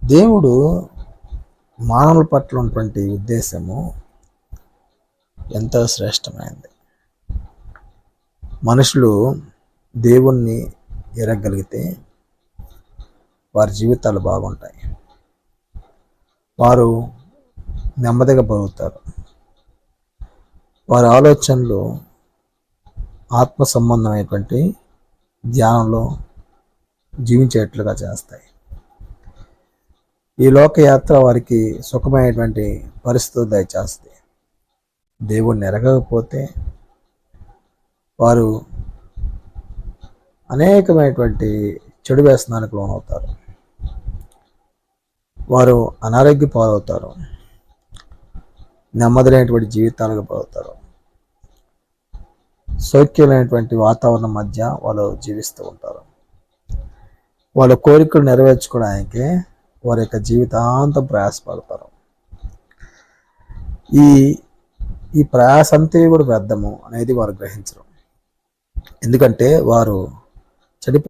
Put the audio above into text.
దేవుడు మానవుల పట్ల ఉన్నటువంటి ఉద్దేశము ఎంతో శ్రేష్టమైనది. మనుషులు దేవుణ్ణి ఎరగలిగితే వారి జీవితాలు బాగుంటాయి. వారు నెమ్మదిగా బతుకుతారు. వారి ఆలోచనలు ఆత్మ సంబంధమైనటువంటి ధ్యానంలో జీవించేట్లుగా చేస్తాయి. ఈ లోకయాత్ర వారికి సుఖమైనటువంటి పరిస్థితులు దయచేస్తుంది. దేవుణ్ణి ఎరగకపోతే వారు అనేకమైనటువంటి చెడు వ్యసనానికి లోనవుతారు. వారు అనారోగ్య పాలవుతారు. నెమ్మదిలేనటువంటి జీవితాలకు పాలవుతారు. సౌఖ్యమైనటువంటి వాతావరణం మధ్య వాళ్ళు జీవిస్తూ ఉంటారు. వాళ్ళ కోరికలు నెరవేర్చుకోవడానికి వారి యొక్క జీవితాంతం ప్రయాసపడతారు. ఈ ప్రయాస అంతా కూడా వ్యర్థము అనేది వారు గ్రహించరు. ఎందుకంటే వారు చనిపో